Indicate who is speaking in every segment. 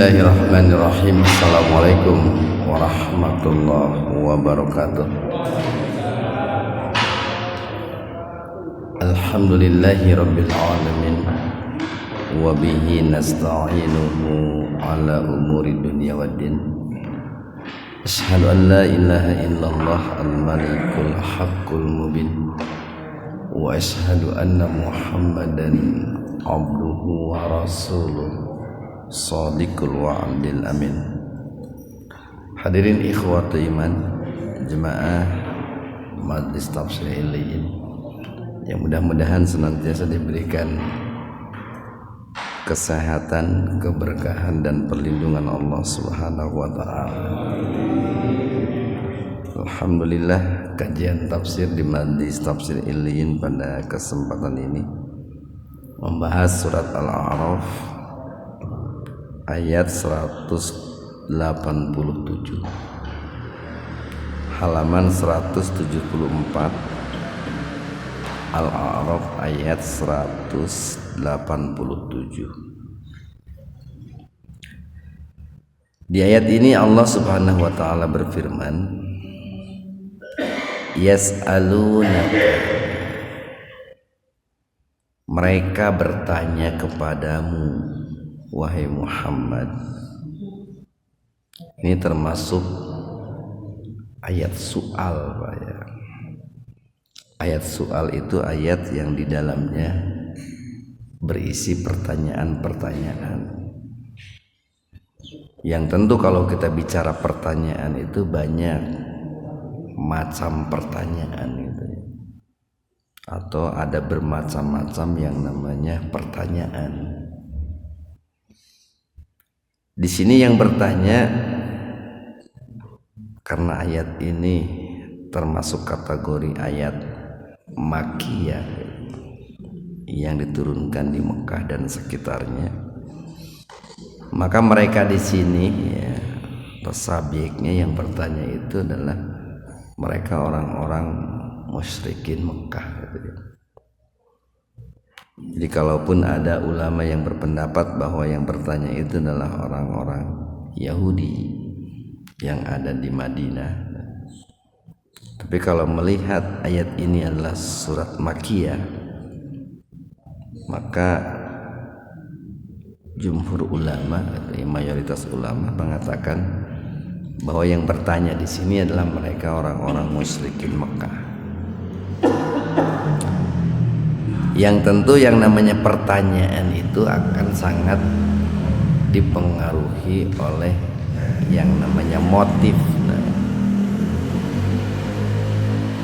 Speaker 1: Bismillahirrahmanirrahim. Assalamualaikum warahmatullahi wabarakatuh. Alhamdulillahi rabbil alamin. Wa bihi nasta'inuhu ala umuri dunya waddin. Asyhadu an la ilaha illallah al-malikul haqqul mubin. Wa asyhadu anna Muhammadan abduhu wa rasuluh Shadiqul wa'adil amin. Hadirin ikhwatu iman, jemaah Majlis Tafsir Illiyin yang mudah-mudahan senantiasa diberikan kesehatan, keberkahan dan perlindungan Allah Subhanahu wa taala. Alhamdulillah, kajian tafsir di Majlis Tafsir Illiyin pada kesempatan ini membahas surat Al-A'raf ayat 187, halaman 174, Al-A'raf ayat 187. Di ayat ini Allah Subhanahu wa taala berfirman, yas'alunaka, mereka bertanya kepadamu wahai Muhammad. Ini termasuk ayat soal, Pak ya. Ayat soal itu ayat yang di dalamnya berisi pertanyaan-pertanyaan. Yang tentu kalau kita bicara pertanyaan itu banyak macam pertanyaan itu, atau ada bermacam-macam yang namanya pertanyaan. Di sini yang bertanya, karena ayat ini termasuk kategori ayat Makkiyah yang diturunkan di Mekah dan sekitarnya, maka mereka di sini ya, subjeknya yang bertanya itu adalah mereka orang-orang musyrikin Mekah. Jadi kalaupun ada ulama yang berpendapat bahwa yang bertanya itu adalah orang-orang Yahudi yang ada di Madinah, tapi kalau melihat ayat ini adalah surat Makkiyah, maka jumhur ulama atau mayoritas ulama mengatakan bahwa yang bertanya di sini adalah mereka orang-orang musyrikin Mekah. Yang tentu yang namanya pertanyaan itu akan sangat dipengaruhi oleh yang namanya motif.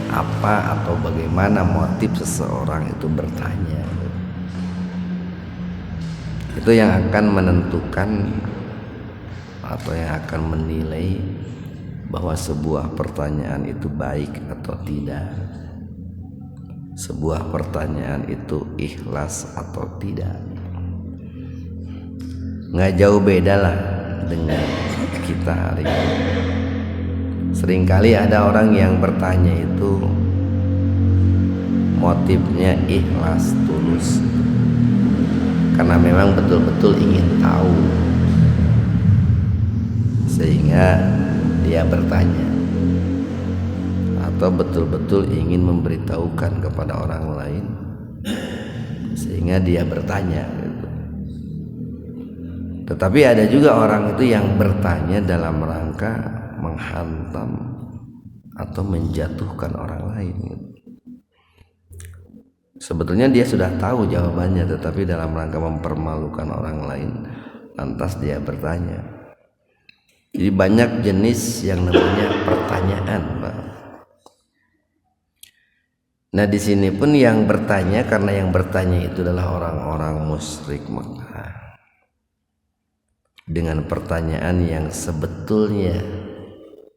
Speaker 1: Apa atau bagaimana motif seseorang itu bertanya, itu yang akan menentukan atau yang akan menilai bahwa sebuah pertanyaan itu baik atau tidak, sebuah pertanyaan itu ikhlas atau tidak. Nggak jauh beda lah dengan kita hari ini. Seringkali ada orang yang bertanya itu motifnya ikhlas, tulus, karena memang betul-betul ingin tahu, sehingga dia bertanya, atau betul-betul ingin memberitahukan kepada orang lain sehingga dia bertanya gitu. Tetapi ada juga orang itu yang bertanya dalam rangka menghantam atau menjatuhkan orang lain gitu. Sebetulnya dia sudah tahu jawabannya, tetapi dalam rangka mempermalukan orang lain lantas dia bertanya. Jadi banyak jenis yang namanya pertanyaan, Pak. Nah di sini pun yang bertanya, karena yang bertanya itu adalah orang-orang musyrik Mekah, dengan pertanyaan yang sebetulnya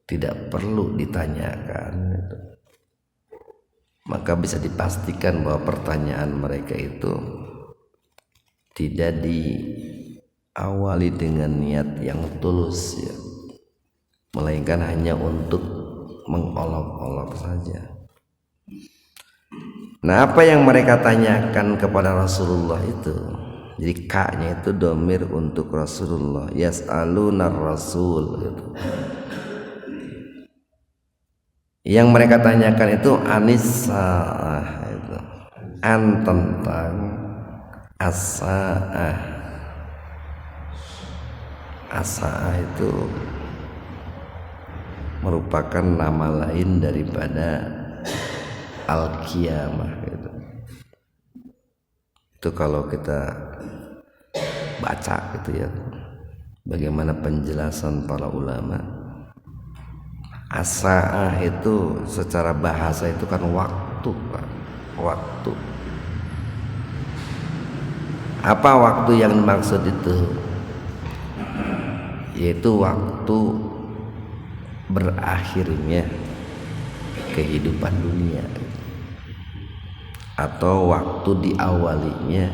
Speaker 1: tidak perlu ditanyakan, maka bisa dipastikan bahwa pertanyaan mereka itu tidak diawali dengan niat yang tulus ya, melainkan hanya untuk mengolok-olok saja. Nah, apa yang mereka tanyakan kepada Rasulullah itu Jadi ka-nya itu domir untuk Rasulullah. Yas'aluna rasul gitu. Yang mereka tanyakan itu anisa'ah itu. An tentang as-sa'ah. As-sa'ah itu merupakan nama lain daripada al-qiyamah gitu. Itu kalau kita baca gitu ya, bagaimana penjelasan para ulama, as-sa'ah itu secara bahasa itu kan waktu, waktu. Apa waktu yang dimaksud itu? Yaitu waktu berakhirnya kehidupan dunia, atau waktu diawalinya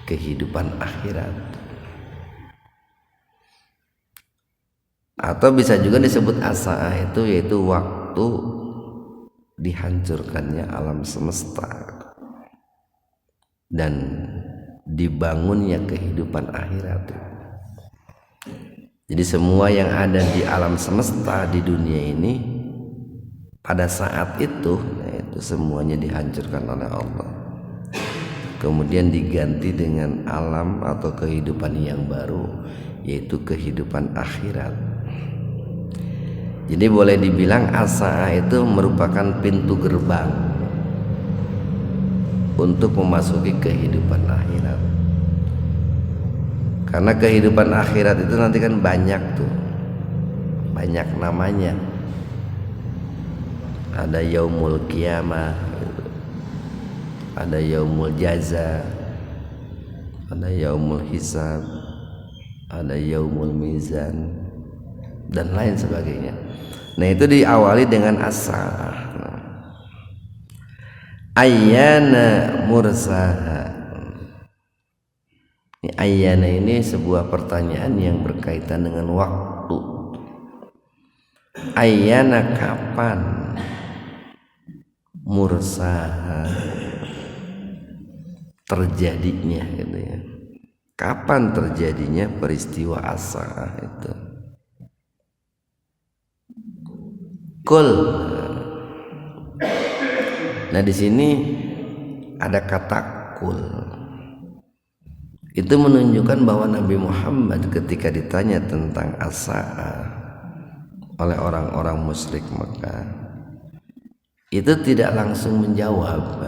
Speaker 1: kehidupan akhirat, atau bisa juga disebut as-sa'ah itu yaitu waktu dihancurkannya alam semesta dan dibangunnya kehidupan akhirat. Jadi semua yang ada di alam semesta di dunia ini pada saat itu semuanya dihancurkan oleh Allah, kemudian diganti dengan alam atau kehidupan yang baru, yaitu kehidupan akhirat. Jadi boleh dibilang as-sa'ah itu merupakan pintu gerbang untuk memasuki kehidupan akhirat. Karena kehidupan akhirat itu nanti kan banyak tuh, banyak namanya. Ada yaumul qiyamah, ada yaumul jaza, ada yaumul hisab, ada yaumul mizan, dan lain sebagainya. Nah itu diawali dengan as-sa'ah. Ayyana mursaha. Ayyana ini sebuah pertanyaan yang berkaitan dengan waktu. Ayyana kapan mursaha terjadinya gitu ya. Kapan terjadinya peristiwa as-sa'ah itu? Kul. Nah di sini ada kata kul. Itu menunjukkan bahwa Nabi Muhammad ketika ditanya tentang as-sa'ah oleh orang-orang musyrik Mekah, itu tidak langsung menjawab,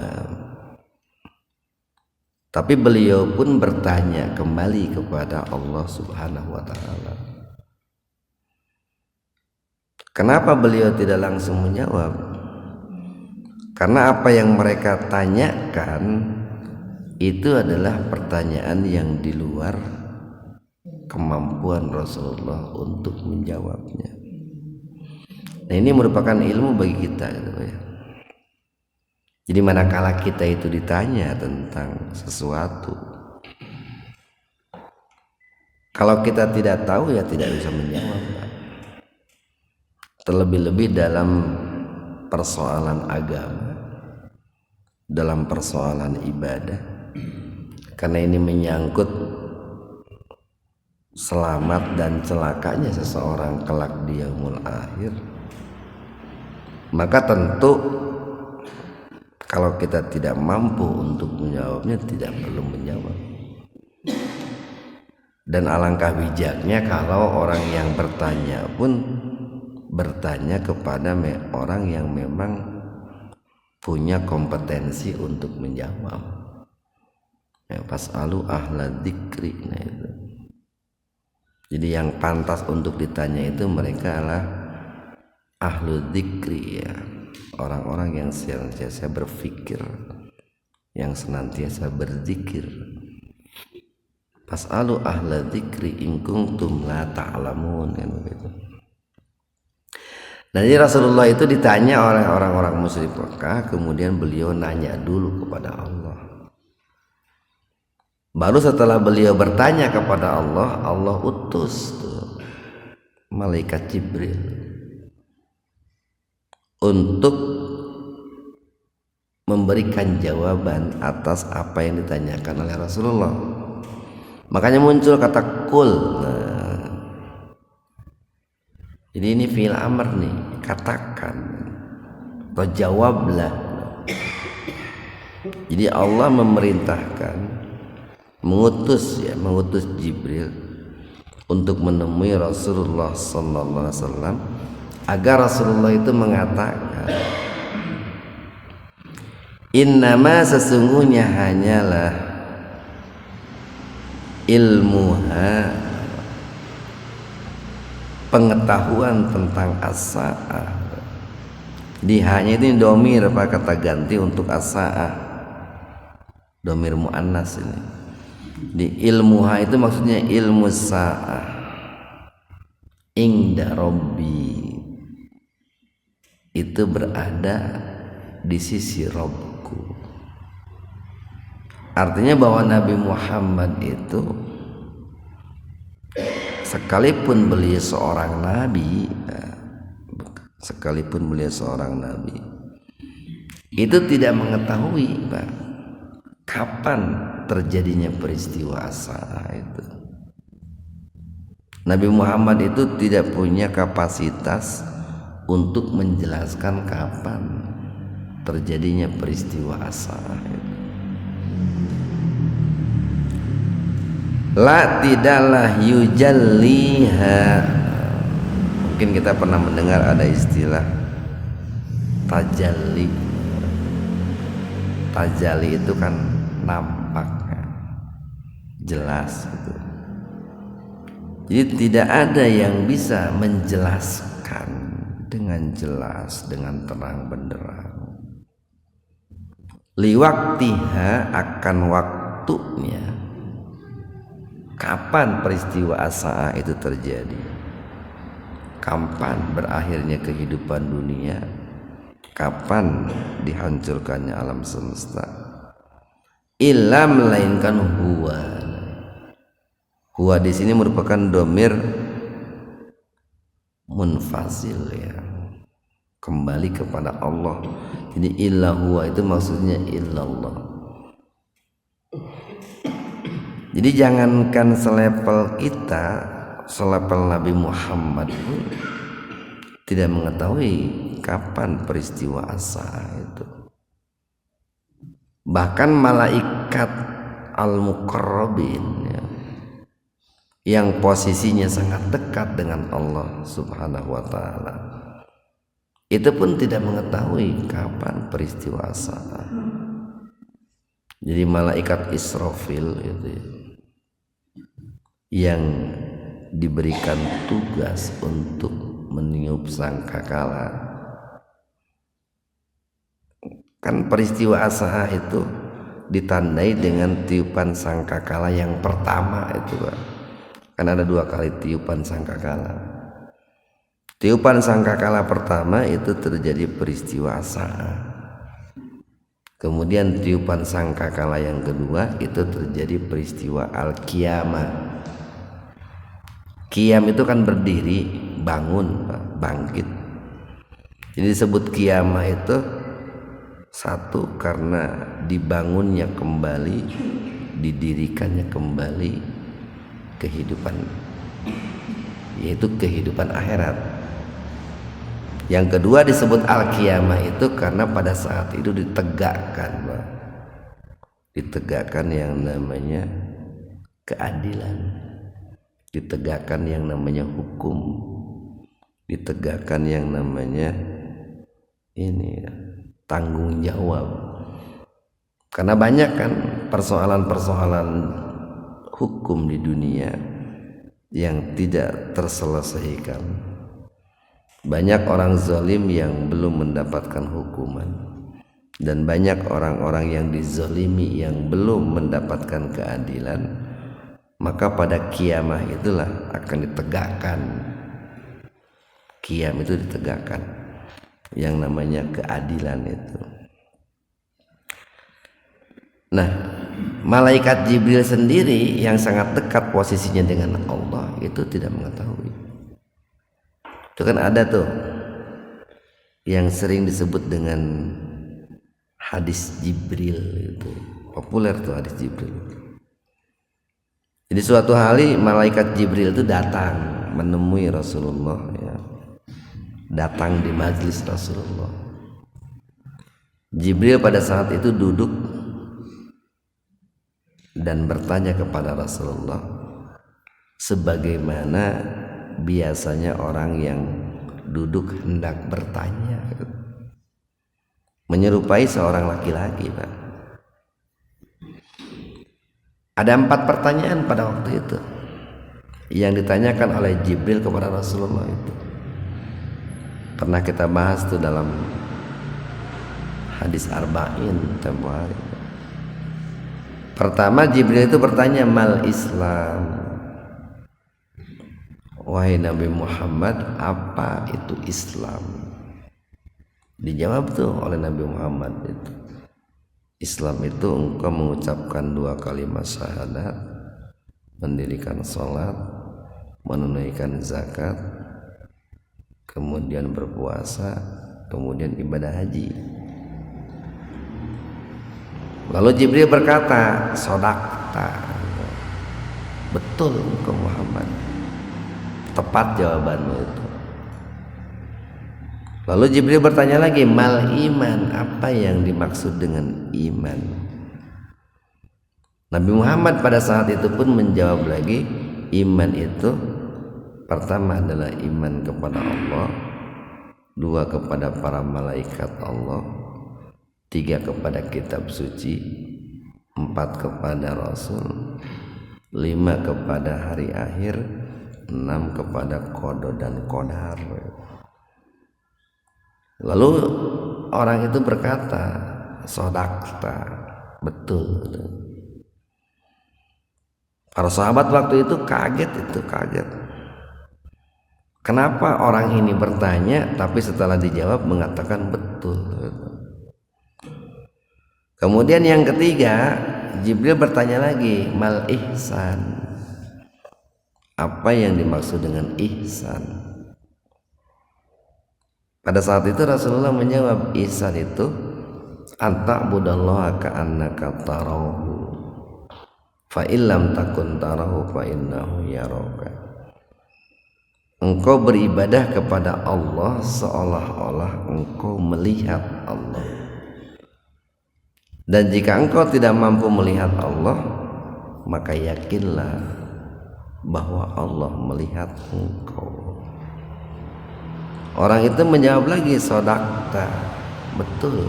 Speaker 1: tapi beliau pun bertanya kembali kepada Allah Subhanahu wa ta'ala. Kenapa beliau tidak langsung menjawab? Karena apa yang mereka tanyakan itu adalah pertanyaan yang di luar kemampuan Rasulullah untuk menjawabnya. Nah ini merupakan ilmu bagi kita gitu ya. Jadi manakala kita itu ditanya tentang sesuatu, kalau kita tidak tahu ya tidak bisa menjawab. Terlebih-lebih dalam persoalan agama, dalam persoalan ibadah, karena ini menyangkut selamat dan celakanya seseorang kelak di yaumul akhir. Maka tentu kalau kita tidak mampu untuk menjawabnya, tidak perlu menjawab. Dan alangkah bijaknya kalau orang yang bertanya pun bertanya kepada orang yang memang punya kompetensi untuk menjawab. Fas'alu ahla dzikri. Nah itu. Jadi yang pantas untuk ditanya itu mereka adalah ahlu dzikri ya, orang-orang yang senantiasa berfikir, yang senantiasa berzikir. Fas'alu ahla dzikri in kuntum la ta'lamun kan begitu. Nah, jadi Rasulullah itu ditanya oleh orang-orang musyrik Mekah, kemudian beliau nanya dulu kepada Allah. Baru setelah beliau bertanya kepada Allah, Allah utus malaikat Jibril untuk memberikan jawaban atas apa yang ditanyakan oleh Rasulullah. Makanya muncul kata kul. Nah, jadi ini fi'il amr nih, katakan atau jawablah. Jadi Allah memerintahkan, mengutus Jibril untuk menemui Rasulullah sallallahu alaihi wasallam agar Rasulullah itu mengatakan, innama sesungguhnya hanyalah ilmuha, pengetahuan tentang as-sa'ah. Di hanya ini domir apa kata ganti untuk as-sa'ah, domir muannas ini. Di ilmuha itu maksudnya ilmu sa'ah inda Rabbi, itu berada di sisi Rabbku. Artinya bahwa Nabi Muhammad itu sekalipun beliau seorang nabi, itu tidak mengetahui kapan terjadinya peristiwa as-sa'ah itu. Nabi Muhammad itu tidak punya kapasitas untuk menjelaskan kapan terjadinya peristiwa as-sa'ah itu. La tidaklah yujalliha. Mungkin kita pernah mendengar ada istilah tajalli. Tajalli itu kan nampak, jelas gitu. Jadi tidak ada yang bisa menjelaskan dengan jelas, dengan terang benderang. Liwaktiha, akan waktunya, kapan peristiwa as-sa'ah itu terjadi, kapan berakhirnya kehidupan dunia, kapan dihancurkannya alam semesta. Illa, melainkan huwa. Huwa di sini merupakan domir munfasil, ya, kembali kepada Allah. Jadi illa huwa itu maksudnya illallah. Jadi jangankan selevel kita, selevel Nabi Muhammad pun tidak mengetahui kapan peristiwa as-sa'ah itu. Bahkan malaikat al-muqarrabin, ya, yang posisinya sangat dekat dengan Allah Subhanahu wa ta'ala, itu pun tidak mengetahui kapan peristiwa as-sa'ah. Jadi malaikat Israfil itu yang diberikan tugas untuk meniup sangkakala. Kan peristiwa as-sa'ah itu ditandai dengan tiupan sangkakala yang pertama itu, Pak. Kan ada 2 kali tiupan sangkakala. Tiupan sangkakala pertama itu terjadi peristiwa as-sa'ah. Kemudian tiupan sangkakala yang kedua itu terjadi peristiwa al-qiyamah. Qiyam itu kan berdiri, bangun, Pak, bangkit. Jadi disebut qiyamah itu satu karena dibangunnya kembali, didirikannya kembali kehidupan, yaitu kehidupan akhirat. Yang kedua disebut al-qiyamah itu karena pada saat itu ditegakkan, Pak, ditegakkan yang namanya keadilan, ditegakkan yang namanya hukum, ditegakkan yang namanya ini tanggung jawab. Karena banyak kan persoalan-persoalan hukum di dunia yang tidak terselesaikan. Banyak orang zalim yang belum mendapatkan hukuman, dan banyak orang-orang yang dizalimi yang belum mendapatkan keadilan. Maka pada kiamah itulah akan ditegakkan, qiyam itu ditegakkan yang namanya keadilan itu. Nah, malaikat Jibril sendiri yang sangat dekat posisinya dengan Allah itu tidak mengetahui. Itu kan ada tuh yang sering disebut dengan hadis Jibril itu populer tuh hadis Jibril. Jadi suatu hari malaikat Jibril itu datang menemui Rasulullah ya. Datang di majlis Rasulullah. Jibril pada saat itu duduk dan bertanya kepada Rasulullah sebagaimana biasanya orang yang duduk hendak bertanya, menyerupai seorang laki-laki, Pak. Ada 4 pertanyaan pada waktu itu yang ditanyakan oleh Jibril kepada Rasulullah itu. Pernah kita bahas tuh dalam hadis Arba'in tempo hari. Pertama Jibril itu bertanya, mal Islam? Wahai Nabi Muhammad, apa itu Islam? Dijawab tuh oleh Nabi Muhammad itu, Islam itu engkau mengucapkan 2 kalimat syahadat, mendirikan sholat, menunaikan zakat, kemudian berpuasa, kemudian ibadah haji. Lalu Jibril berkata, sodakta, betul engkau Muhammad, tepat jawabanmu itu. Lalu Jibril bertanya lagi, mal iman? Apa yang dimaksud dengan iman? Nabi Muhammad pada saat itu pun menjawab lagi, iman itu pertama adalah iman kepada Allah, 2 kepada para malaikat Allah, 3 kepada kitab suci, 4 kepada Rasul, 5 kepada hari akhir, 6 kepada qada dan qadar. Lalu orang itu berkata, sodakta, betul. Para sahabat waktu itu kaget. Kenapa orang ini bertanya tapi setelah dijawab mengatakan betul. Kemudian yang ketiga, Jibril bertanya lagi, mal ihsan? Apa yang dimaksud dengan ihsan? Pada saat itu Rasulullah menjawab, ihsan itu anta'budallaha ka'annaka tarahu fa illam takun tarahu fa innahu yaraka. Engkau beribadah kepada Allah seolah-olah engkau melihat Allah. Dan jika engkau tidak mampu melihat Allah, maka yakinlah bahwa Allah melihat engkau. Orang itu menjawab lagi, sodakta, betul.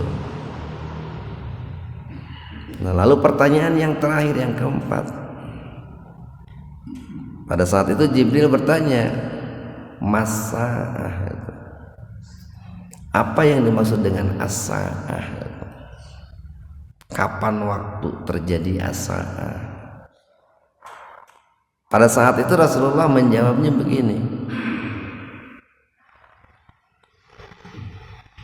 Speaker 1: Nah, lalu pertanyaan yang terakhir, yang keempat. Pada saat itu Jibril bertanya, as-sa'ah? Apa yang dimaksud dengan as-sa'ah? Kapan waktu terjadi as-sa'ah? Pada saat itu Rasulullah menjawabnya begini,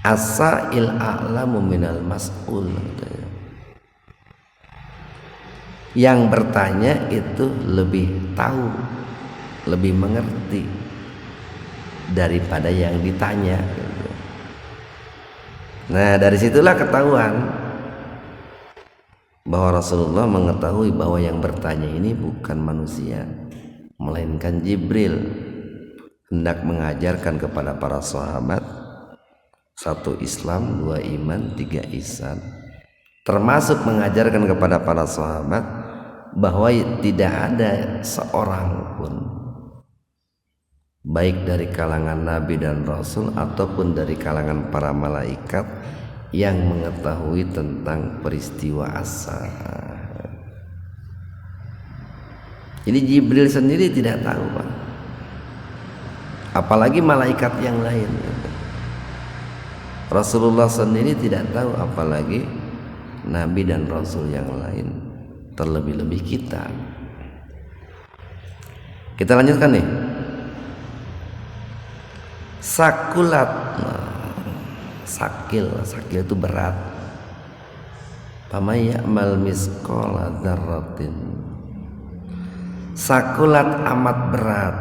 Speaker 1: as-sa'il a'lamu minal mas'ul. Yang bertanya itu lebih tahu, lebih mengerti daripada yang ditanya. Nah, dari situlah ketahuan bahwa Rasulullah mengetahui bahwa yang bertanya ini bukan manusia, melainkan Jibril, hendak mengajarkan kepada para sahabat 1 Islam, 2 iman, 3 ihsan. Termasuk mengajarkan kepada para sahabat bahwa tidak ada seorang pun, baik dari kalangan Nabi dan Rasul ataupun dari kalangan para malaikat, yang mengetahui tentang peristiwa as-sa'ah. Jadi Jibril sendiri tidak tahu, Pak. Apalagi malaikat yang lain. Rasulullah sendiri tidak tahu, apalagi Nabi dan Rasul yang lain, terlebih-lebih kita. Kita lanjutkan nih. Sakulat, sakil itu berat. Pamay ya'mal misqala dzarratin. Sakulat amat berat.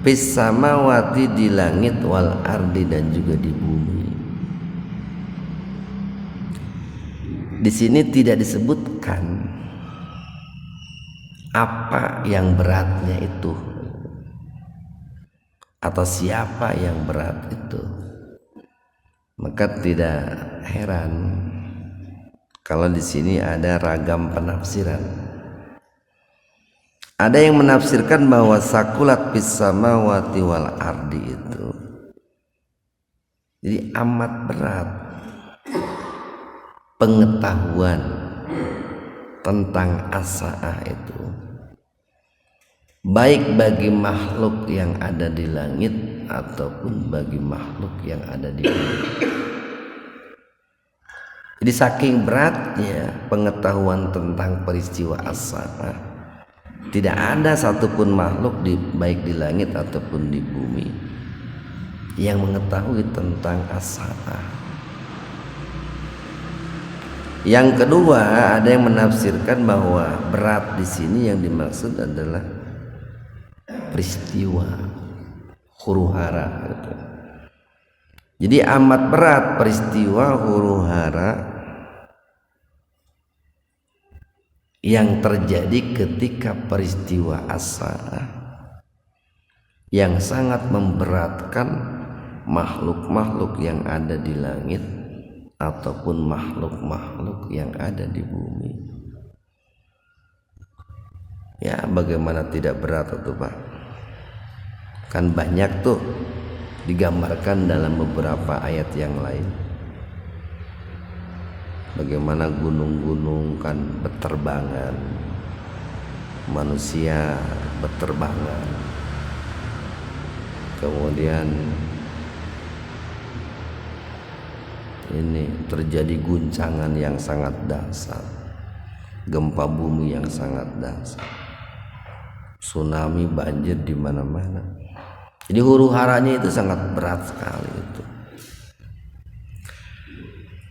Speaker 1: Fis samawati, di langit, wal ardi, dan juga di bumi. Di sini tidak disebutkan apa yang beratnya itu atau siapa yang berat itu. Maka tidak heran kalau di sini ada ragam penafsiran. Ada yang menafsirkan bahwa sakulat fis samawati wal ardi itu jadi amat berat pengetahuan tentang as-saah itu, baik bagi makhluk yang ada di langit ataupun bagi makhluk yang ada di bumi. Jadi saking beratnya pengetahuan tentang peristiwa as-saah, tidak ada satupun makhluk baik di langit ataupun di bumi yang mengetahui tentang as-saah. Yang kedua, ada yang menafsirkan bahwa berat di sini yang dimaksud adalah peristiwa huru-hara gitu. Jadi amat berat peristiwa huru-hara yang terjadi ketika peristiwa as-saah yang sangat memberatkan makhluk-makhluk yang ada di langit ataupun makhluk-makhluk yang ada di bumi. Ya, bagaimana tidak berat itu Pak? Kan banyak tuh digambarkan dalam beberapa ayat yang lain. Bagaimana gunung-gunung kan berterbangan, manusia berterbangan, kemudian ini terjadi guncangan yang sangat dahsyat, gempa bumi yang sangat dahsyat, tsunami, banjir di mana-mana. Jadi huru-haranya itu sangat berat sekali itu.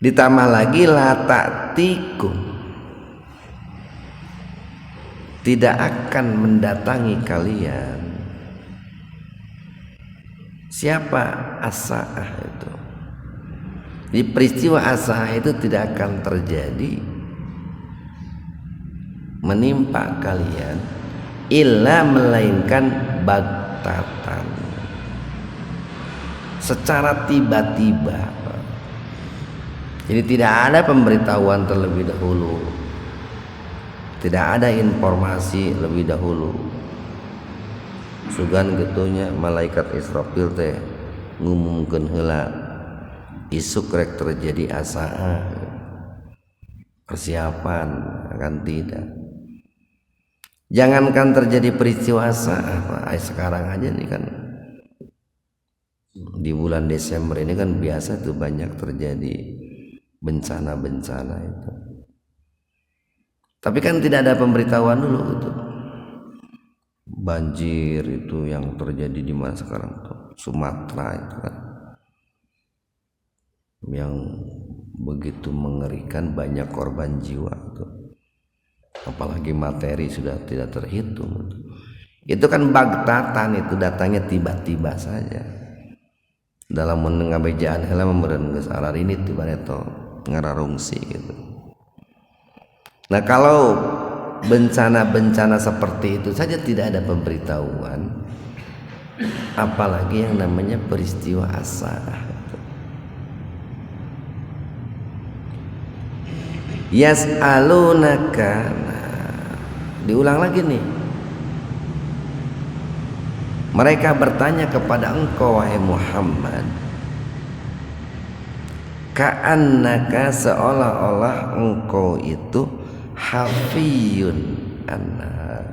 Speaker 1: Ditambah lagi la ta'tikum, tidak akan mendatangi kalian. Siapa as-saah itu? Di peristiwa as-saah itu tidak akan terjadi menimpa kalian illa melainkan baghtatan, secara tiba-tiba. Jadi tidak ada pemberitahuan terlebih dahulu, tidak ada informasi lebih dahulu. Sugan getunya malaikat Israfil teh ngumumkeun heula isuk rek terjadi as-saah, persiapan akan tidak. Jangankan terjadi peristiwa as-saah, sekarang aja nih kan di bulan Desember ini kan biasa tuh banyak terjadi bencana-bencana itu. Tapi kan tidak ada pemberitahuan dulu gitu. Banjir itu yang terjadi di mana sekarang tuh, Sumatera itu kan, yang begitu mengerikan, banyak korban jiwa tuh. Apalagi materi sudah tidak terhitung. Itu kan baghtatan, itu datangnya tiba-tiba saja. Dalam menengabejaan heula memberen geus alar ini tiba neto ngararungsi gitu. Nah, kalau bencana-bencana seperti itu saja tidak ada pemberitahuan, apalagi yang namanya peristiwa as-saah. Yas'alunaka, diulang lagi nih. Mereka bertanya kepada engkau wahai Muhammad, ka'annaka, seolah-olah engkau itu hafiyun anha.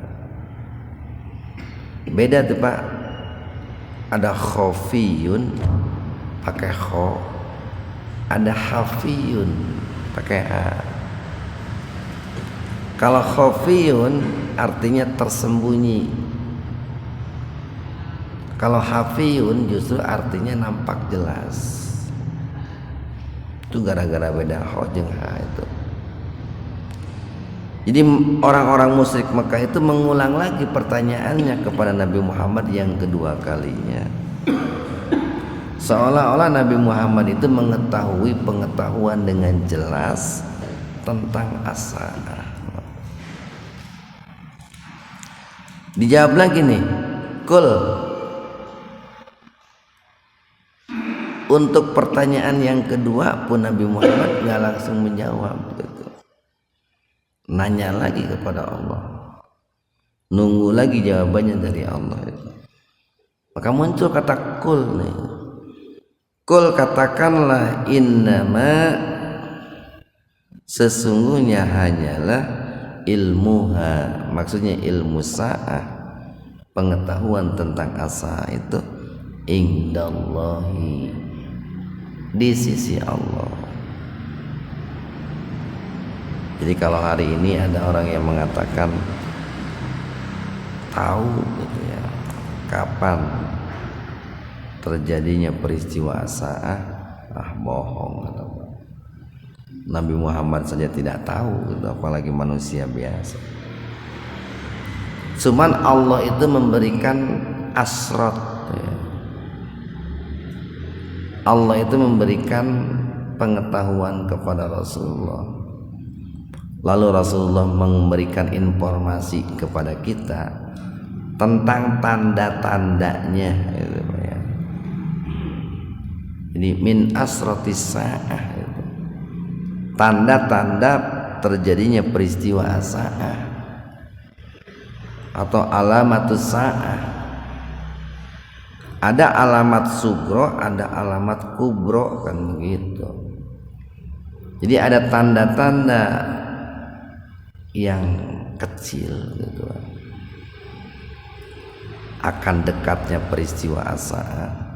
Speaker 1: Beda tuh Pak, ada khafiyun pakai kho, ada hafiyun pakai ha. Kalau khafiyun artinya tersembunyi, kalau hafiyun justru artinya nampak jelas. Itu gara-gara beda kho jeung ha itu. Jadi orang-orang musyrik Mekah itu mengulang lagi pertanyaannya kepada Nabi Muhammad yang kedua kalinya, seolah-olah Nabi Muhammad itu mengetahui pengetahuan dengan jelas tentang asa. Dijawab lagi nih, kul. Untuk pertanyaan yang kedua pun Nabi Muhammad nggak langsung menjawab gitu. Nanya lagi kepada Allah, nunggu lagi jawabannya dari Allah itu. Maka muncul kata kul nih. Kul, katakanlah, innama, sesungguhnya hanyalah ilmuha, maksudnya ilmu sa'ah, pengetahuan tentang asa itu, indallahi, di sisi Allah. Jadi kalau hari ini ada orang yang mengatakan tahu gitu ya kapan terjadinya peristiwa sa'ah, bohong atau apa. Nabi Muhammad saja tidak tahu gitu, apalagi manusia biasa. Cuman Allah itu memberikan asrat ya. Allah itu memberikan pengetahuan kepada Rasulullah. Lalu Rasulullah memberikan informasi kepada kita tentang tanda-tandanya gitu ya. Jadi min asratis sa'ah itu, tanda-tanda terjadinya peristiwa sa'ah atau alamatus sa'ah. Ada alamat sugro, ada alamat kubro, kan begitu. Jadi ada tanda-tanda yang kecil gitu akan dekatnya peristiwa sa'ah.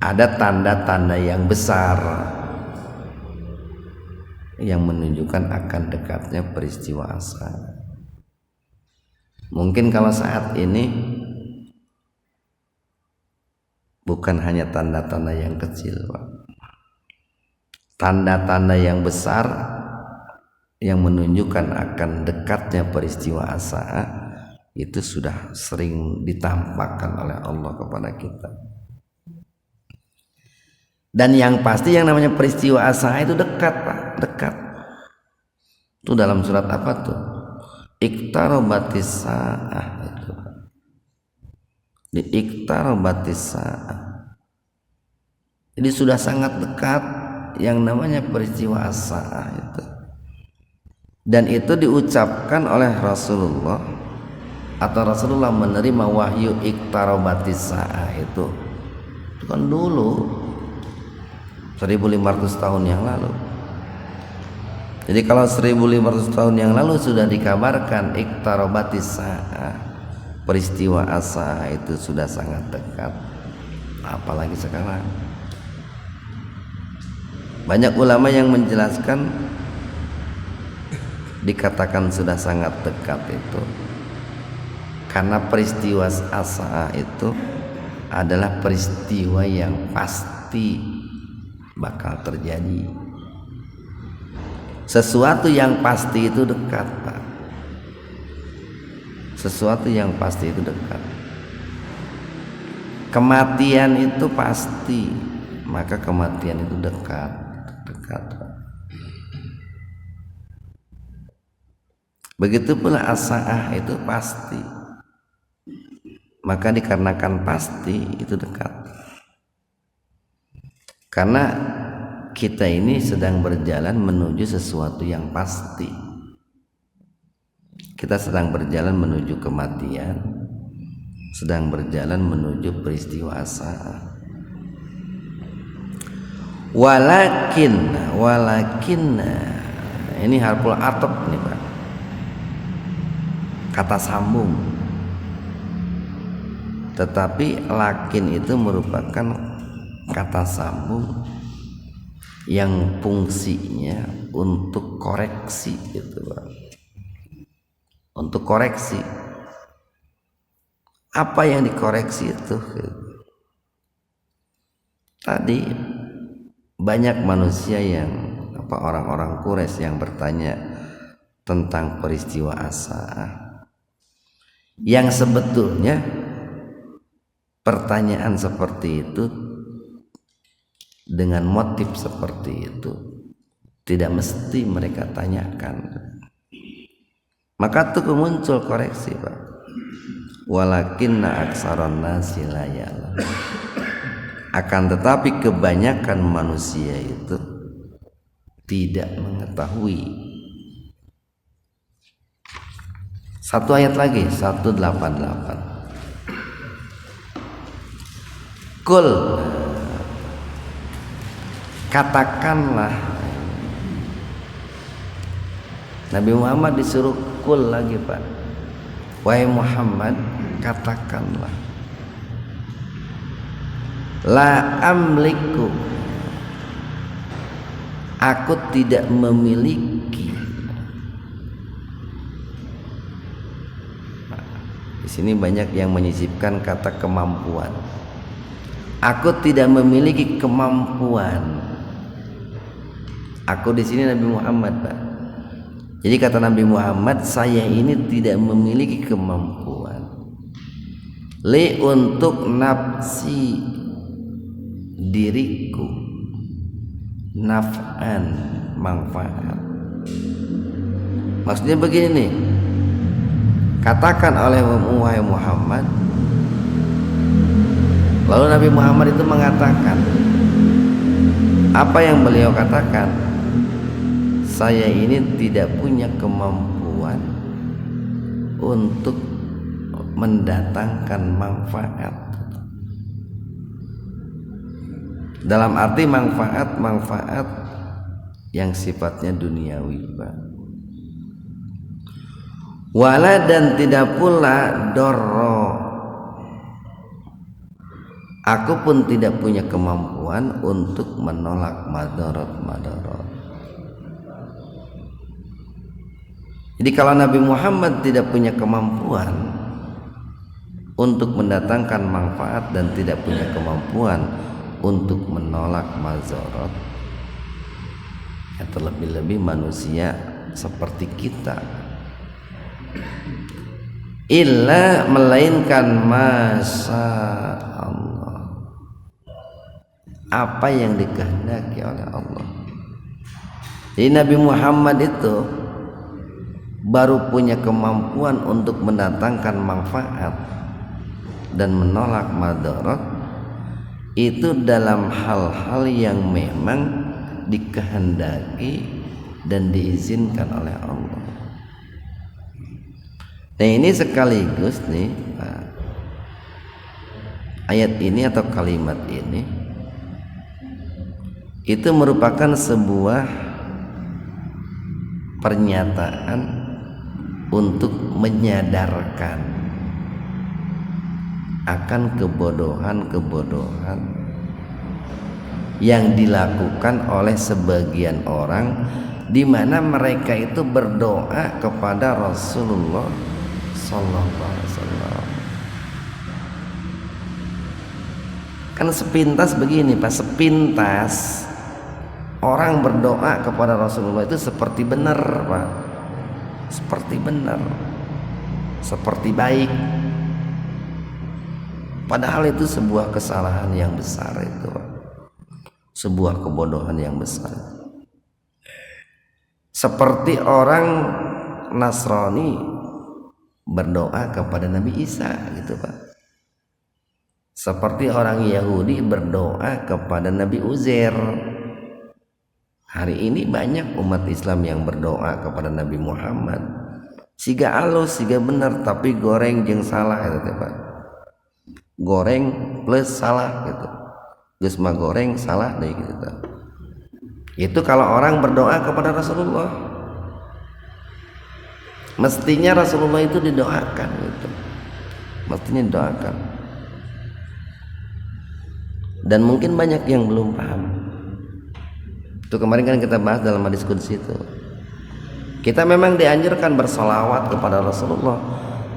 Speaker 1: Ada tanda-tanda yang besar yang menunjukkan akan dekatnya peristiwa sa'ah. Mungkin kalau saat ini bukan hanya tanda-tanda yang kecil, Pak. Tanda-tanda yang besar yang menunjukkan akan dekatnya peristiwa sa'ah itu sudah sering ditampakkan oleh Allah kepada kita. Dan yang pasti yang namanya peristiwa sa'ah itu dekat, Pak, dekat. Itu dalam surat apa tuh? Iqtarabatis sa'ah itu. Di iqtarabatis sa'ah. Jadi sudah sangat dekat yang namanya peristiwa sa'ah itu. Dan itu diucapkan oleh Rasulullah, atau Rasulullah menerima wahyu iqtarabatis sa'ah itu kan dulu 1500 tahun yang lalu. Jadi kalau 1500 tahun yang lalu sudah dikabarkan iqtarabatis sa'ah, peristiwa asa itu sudah sangat dekat, apalagi sekarang. Banyak ulama yang menjelaskan dikatakan sudah sangat dekat itu karena peristiwa asa itu adalah peristiwa yang pasti bakal terjadi. Sesuatu yang pasti itu dekat, Pak. Sesuatu yang pasti itu dekat. Kematian itu pasti, maka kematian itu dekat, Pak. Begitu pula as-sa'ah itu pasti, maka dikarenakan pasti itu dekat. Karena kita ini sedang berjalan menuju sesuatu yang pasti. Kita sedang berjalan menuju kematian, sedang berjalan menuju peristiwa as-sa'ah. Walakin ini harful ataf nih, Pak. Kata sambung. Tetapi lakin itu merupakan kata sambung yang fungsinya untuk koreksi gitu, Pak. Untuk koreksi. Apa yang dikoreksi itu? Tadi banyak manusia yang orang-orang Quraisy yang bertanya tentang peristiwa as-sa'ah, yang sebetulnya pertanyaan seperti itu dengan motif seperti itu tidak mesti mereka tanyakan. Maka tuh muncul koreksi, Pak. Walakinna aksaron nasi la ya'lam. Akan tetapi kebanyakan manusia itu tidak mengetahui. Satu ayat lagi, 188. Kul, katakanlah. Nabi Muhammad disuruh kul lagi, Pak. Wahai Muhammad, katakanlah. La amliku, aku tidak memiliki. Di sini banyak yang menyisipkan kata kemampuan. Aku tidak memiliki kemampuan. Aku di sini Nabi Muhammad, Pak. Jadi kata Nabi Muhammad, saya ini tidak memiliki kemampuan. Li untuk nafsi diriku, naf'an manfaat. Maksudnya begini nih, katakan oleh wahai Muhammad. Lalu Nabi Muhammad itu mengatakan, apa yang beliau katakan? Saya ini tidak punya kemampuan untuk mendatangkan manfaat. Dalam arti manfaat yang sifatnya duniawi, Pak. Wala, dan tidak pula dorro. Aku pun tidak punya kemampuan untuk menolak madarat. Jadi kalau Nabi Muhammad tidak punya kemampuan untuk mendatangkan manfaat dan tidak punya kemampuan untuk menolak madarat, ya terlebih-lebih manusia seperti kita, illa melainkan masya Allah, apa yang dikehendaki oleh Allah. Jadi Nabi Muhammad itu baru punya kemampuan untuk mendatangkan manfaat dan menolak madarat itu dalam hal-hal yang memang dikehendaki dan diizinkan oleh Allah. Nah ini sekaligus nih, ayat ini atau kalimat ini itu merupakan sebuah pernyataan untuk menyadarkan akan kebodohan-kebodohan yang dilakukan oleh sebagian orang, di mana mereka itu berdoa kepada Rasulullah Sallallahu Alaihi Wasallam. Kan sepintas begini, Pak, sepintas orang berdoa kepada Rasulullah itu seperti benar, Pak, seperti benar, seperti baik. Padahal itu sebuah kesalahan yang besar itu, Pak. Sebuah kebodohan yang besar. Seperti orang Nasrani berdoa kepada Nabi Isa gitu, Pak. Seperti orang Yahudi berdoa kepada Nabi Uzair. Hari ini banyak umat Islam yang berdoa kepada Nabi Muhammad. Siga alus, siga bener, tapi goreng jeung salah gitu, Pak. Goreng plus salah gitu. Geus mah goreng salah deh gitu. Itu kalau orang berdoa kepada Rasulullah. Mestinya Rasulullah itu didoakan gitu. Mestinya didoakan. Dan mungkin banyak yang belum paham. Itu kemarin kan kita bahas dalam hadis qudsi itu. Kita memang dianjurkan bersolawat kepada Rasulullah,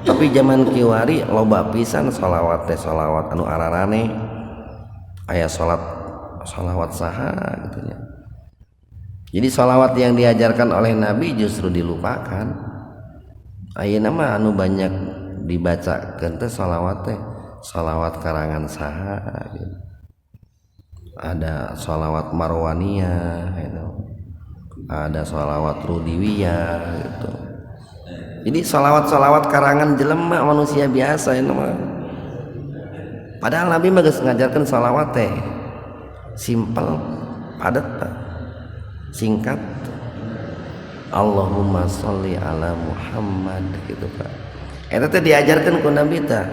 Speaker 1: tapi zaman kiwari loba pisan solawat teh, solawat anu ararane aya solawat saha gitu ya. Jadi solawat yang diajarkan oleh Nabi justru dilupakan. Ayeuna mah anu banyak dibacakeun teh solawat teh solawat karangan saha gitu. Ada solawat marwaniyah gitu. ada sholawat rudiwiyah gitu. Jadi sholawat karangan jelema manusia biasa ini mah. Padahal Nabi mah geus ngajarkeun sholawat teh simpel, padat, singkat. Allahumma sholli ala Muhammad gitu Pak. Eta teh diajarkeun ku Nabi teh.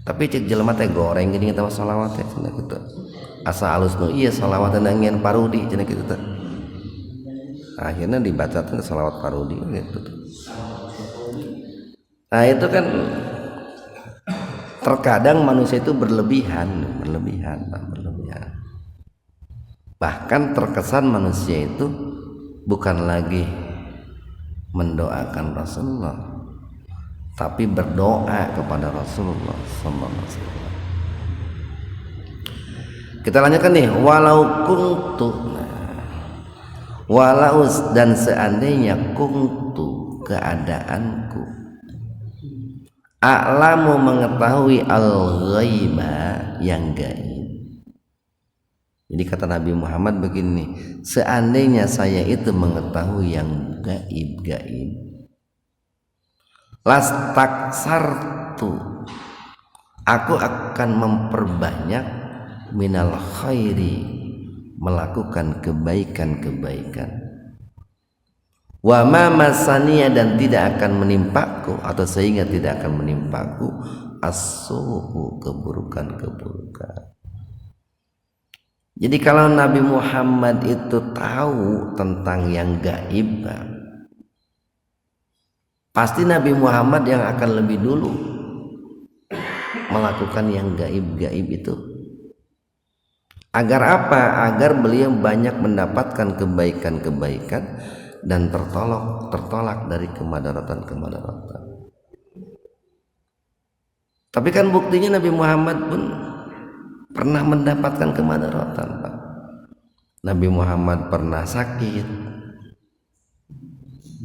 Speaker 1: Tapi cek jelema teh goreng gini kita sholawat teh cenah kitu. Asa alus nu ieu sholawat nangieun parudi cenah kitu teh. Akhirnya dibacakan sholawat parodi gitu. Nah itu kan terkadang manusia itu berlebihan. Bahkan terkesan manusia itu bukan lagi mendoakan Rasulullah, tapi berdoa kepada Rasulullah sallallahu alaihi wasallam. Kita lanjutkan nih, walau dan seandainya kuntu keadaanku a'lamu mengetahui al-ghaiba yang gaib. Jadi kata Nabi Muhammad begini, seandainya saya itu mengetahui yang gaib lastaksartu, aku akan memperbanyak minal khairi, melakukan kebaikan. Wa ma masaniya, dan tidak akan menimpaku atau sehingga tidak akan menimpaku as-su'u, keburukan. Jadi kalau Nabi Muhammad itu tahu tentang yang gaib, pasti Nabi Muhammad yang akan lebih dulu melakukan yang gaib itu. Agar apa? Agar beliau banyak mendapatkan kebaikan dan tertolak dari kemadaratan. Tapi kan buktinya Nabi Muhammad pun pernah mendapatkan kemadaratan, Pak. Nabi Muhammad pernah sakit,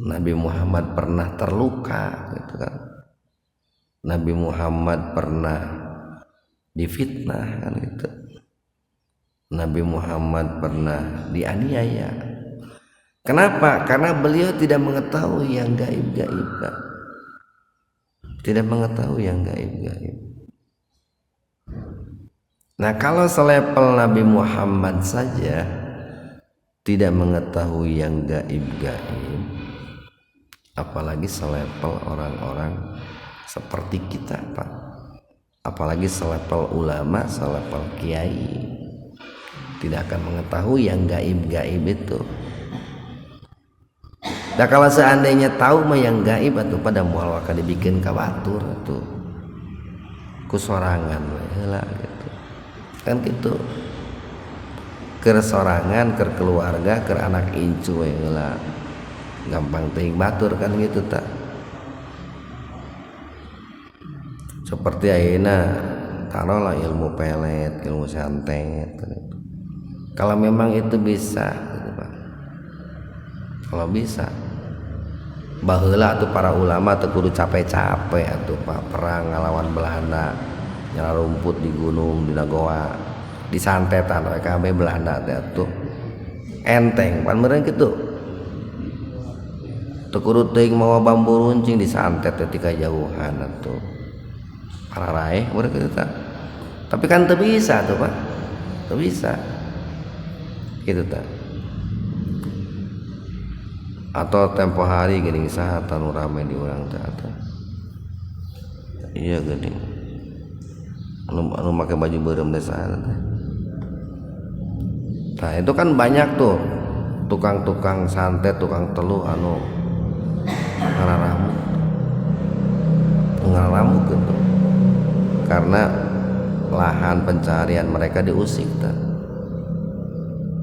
Speaker 1: Nabi Muhammad pernah terluka gitu kan. Nabi Muhammad pernah difitnah kan gitu. Nabi Muhammad pernah dianiaya. Kenapa? Karena beliau tidak mengetahui yang gaib-gaib, Pak. Tidak mengetahui yang gaib-gaib. Nah, kalau selevel Nabi Muhammad saja tidak mengetahui yang gaib-gaib, apalagi selevel orang-orang seperti kita, Pak. Apalagi selevel ulama, selevel kiai, tidak akan mengetahui yang gaib-gaib itu. Nah kalau seandainya tahu mah yang gaib atau pada mual akan dibikin kabatur atau kusorangan lah gitu. Kan gitu. Keur sorangan, keur keluarga, keur anak incu lah. Gampang teuing batur kan gitu tak. Seperti ayeuna taruhlah ilmu pelet, ilmu santet. Kalau memang itu bisa gitu, Pak. Kalau bisa baheula atuh para ulama teu kudu capek-capek atuh Pak, perang ngalawan Belanda, nyala rumput di gunung di goa, di santetan we kabeh Belanda teh atuh. Enteng pan meureun kitu. Teu kudu teuing mawa bambu runcing disantet teh ti kajauhan atuh. Pararaeh meureun kitu tah. Tapi kan teu bisa tuh Pak. Teu bisa. Gitu tah. Atau tempo hari geuning saha tanu rame di urang teh atuh. Iya geuning. Anu make baju beureum teh saha teh. Nah, itu kan banyak tuh tukang-tukang santet, tukang teluh anu ngaramu gitu. Karena lahan pencarian mereka diusik teh.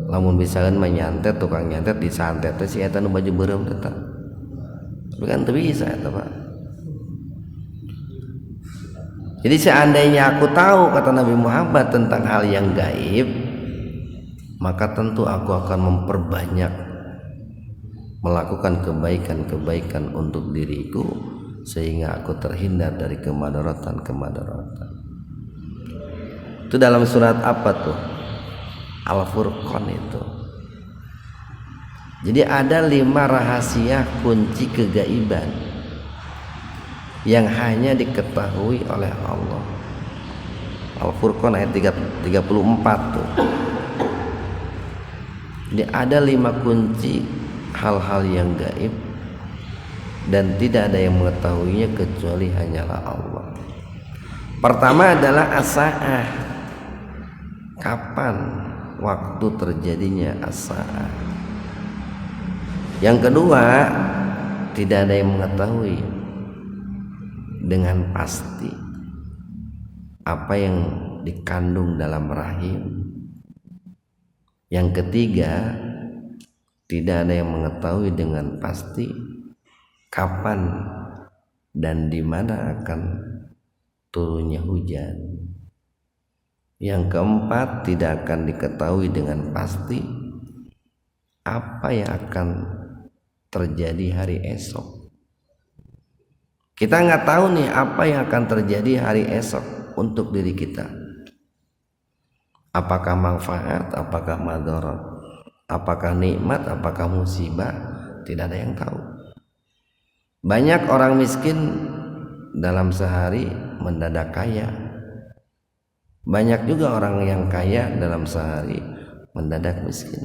Speaker 1: Lamun misalkan menyantet, tukang nyantet disantet teh si eta nu baju beureum teh tah. Tapi kan teu bisa eta, Pak. Jadi seandainya aku tahu kata Nabi Muhammad tentang hal yang gaib, maka tentu aku akan memperbanyak melakukan kebaikan untuk diriku sehingga aku terhindar dari kemadaratan. Itu dalam surat apa tuh? Al-Furqan itu. Jadi ada 5 rahasia kunci kegaiban yang hanya diketahui oleh Allah. Al-Furqan ayat 34 tuh. Jadi ada 5 kunci hal-hal yang gaib dan tidak ada yang mengetahuinya kecuali hanyalah Allah. Pertama adalah as-sa'ah. Kapan waktu terjadinya as-sa'ah? Yang kedua, tidak ada yang mengetahui dengan pasti apa yang dikandung dalam rahim. Yang ketiga, tidak ada yang mengetahui dengan pasti kapan dan di mana akan turunnya hujan. Yang keempat, tidak akan diketahui dengan pasti apa yang akan terjadi hari esok. Kita nggak tahu nih apa yang akan terjadi hari esok untuk diri kita. Apakah manfaat, apakah madarat, apakah nikmat, apakah musibah, tidak ada yang tahu. Banyak orang miskin dalam sehari mendadak kaya. Banyak juga orang yang kaya dalam sehari mendadak miskin.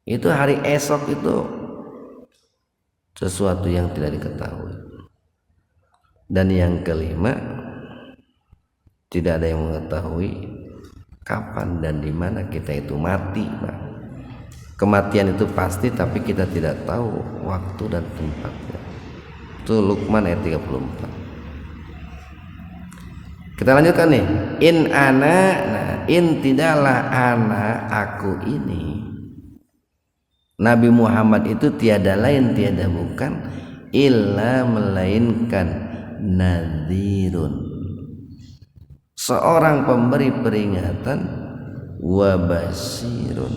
Speaker 1: Itu hari esok itu sesuatu yang tidak diketahui. Dan yang kelima, tidak ada yang mengetahui kapan dan di mana kita itu mati, Pak. Kematian itu pasti, tapi kita tidak tahu waktu dan tempatnya. Itu Luqman ayat 34. Kita lanjutkan nih. In ana, nah, in tidaklah ana, aku ini. Nabi Muhammad itu tiada lain tiada bukan illa melainkan nadhirun, seorang pemberi peringatan, wa basirun,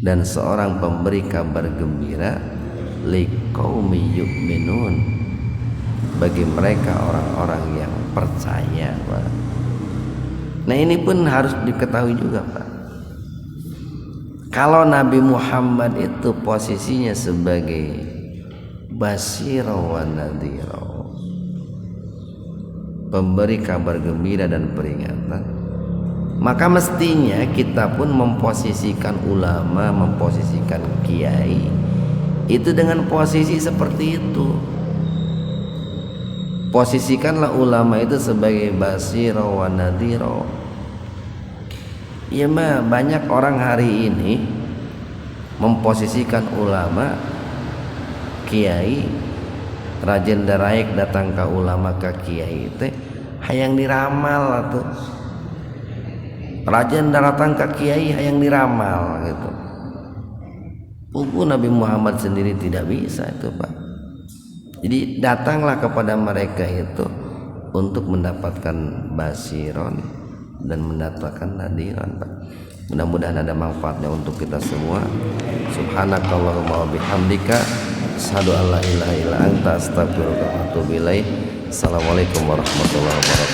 Speaker 1: dan seorang pemberi kabar gembira, liqaumi yu'minun, bagi mereka orang-orang yang percaya, Pak. Nah ini pun harus diketahui juga, Pak. Kalau Nabi Muhammad itu posisinya sebagai basira wa nadhira, pemberi kabar gembira dan peringatan, maka mestinya kita pun memposisikan ulama, memposisikan kiai itu dengan posisi seperti itu. Posisikanlah ulama itu sebagai basira wa nadhira. Ya mah, banyak orang hari ini memposisikan ulama, kiai, rajin daraik datang ke ulama ke kiai teh hayang diramal atuh. Rajin datang ke kiai hayang diramal gitu. Pugu Nabi Muhammad sendiri tidak bisa itu, Pak. Jadi datanglah kepada mereka itu untuk mendapatkan basiron dan mendapatkan nadiran, Pak. Mudah-mudahan ada manfaatnya untuk kita semua. Subhanakallahumma wa bihamdika asyhadu an la ilaha illa anta astaghfiruka wa atubu ilaik. Assalamualaikum warahmatullahi wabarakatuh.